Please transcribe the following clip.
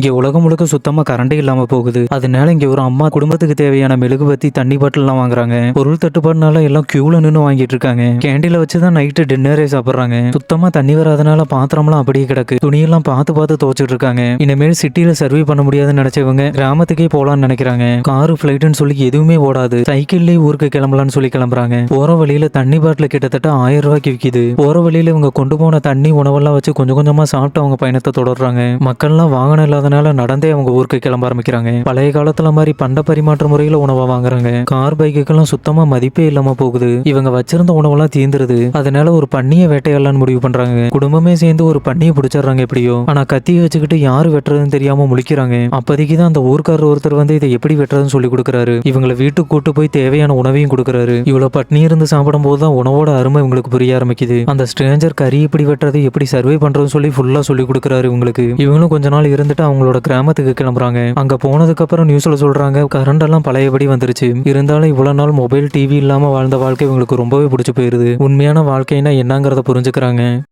இங்க உலகம் முழுக்க சுத்தமா கரண்டே இல்லாம போகுது. அதனால இங்க ஒரு அம்மா குடும்பத்துக்கு தேவையான மெழுகுவர்த்தி, தண்ணி பாட்டில் எல்லாம் வாங்குறாங்க. பொருள் தட்டுப்பாடுனால எல்லாம் கியூல நின்னு வாங்கிட்டு இருக்காங்க. கேண்டீன்ல வச்சுதான் நைட்டு டின்னரே சாப்பிடுறாங்க. சுத்தமா தண்ணி வராதனால பாத்திரம்லாம் அப்படியே கிடக்கு. துணியெல்லாம் பார்த்து பார்த்து துவைச்சிட்டு இருக்காங்க. இனிமேல் சிட்டில சர்வே பண்ண முடியாதுன்னு நினைச்சவங்க கிராமத்துக்கே போலான்னு நினைக்கிறாங்க. காரு பிளைட்னு சொல்லி எதுவுமே ஓடாது. சைக்கிள்லயே ஊருக்கு கிளம்பலான்னு சொல்லி கிளம்புறாங்க. போற வழியில தண்ணி பாட்டில் கிட்டத்தட்ட 1000 ரூபாய்க்கு விக்குது. போற வழியில இவங்க கொண்டு போன தண்ணி உணவெல்லாம் வச்சு கொஞ்சம் கொஞ்சமா சாப்பிட்டு அவங்க பயணத்தை தொடர்றாங்க. மக்கள்லாம் வாகனம் இல்லாதனால நடந்தே அவங்க ஊருக்கு கிளம்ப ஆரம்பிக்கிறாங்க. பழைய காலத்துல மாதிரி பண்ட பரிமாற்ற முறையில உணவை வாங்குறாங்க. கார் பைக்குக்கெல்லாம் சுத்தமா மதிப்பே இல்லாம போகுது. இவங்க வச்சிருந்த உணவெல்லாம் தீந்துருது. அதனால ஒரு பன்னியை வேட்டையாடலான்னு முடிவு பண்றாங்க. குடும்பமே சேர்ந்து ஒரு பன்னியை பிடிச்சிடுறாங்க எப்படியோ. ஆனா கத்தியை வச்சுக்கிட்டு யாரு வெட்டுறதுன்னு தெரியாம முழிக்கிறாங்க. அப்போதைக்கு தான் அந்த ஊர்க்காரர் ஒருத்தர் வந்து இதை எப்படி வெட்டுறதுன்னு சொல்லி கொடுக்குறாரு. இவங்களை வீட்டுக்கு கூட்டு போய் தேவையான உணவையும் கொடுக்குறாரு. இவ்வளவு பட்னி இருந்து சாப்பிடும் போது தான் உணவோட அருமை இவங்களுக்கு புரிய ஆரம்பிக்குது. அந்த ஸ்ட்ரேஞ்சர் கறி எப்படி வெட்டுறது, எப்படி சர்வே பண்றதுன்னு சொல்லி ஃபுல்லா சொல்லி கொடுக்குறாரு இவங்களுக்கு. இவங்களும் கொஞ்ச நாள் இருந்துட்டு அவங்களோட கிராமத்துக்கு கிளம்புறாங்க. அங்க போனதுக்கு அப்புறம் நியூஸ்ல சொல்றாங்க கரண்ட் எல்லாம் பழையபடி வந்துருச்சு. இருந்தாலும் இவ்வளவு நாள் மொபைல் டிவி இல்லாம வாழ்ந்த வாழ்க்கை இவங்களுக்கு ரொம்பவே பிடிச்சு போயிருது. உண்மையான வாழ்க்கைனா என்னங்கறத புரிஞ்சுக்கிறாங்க.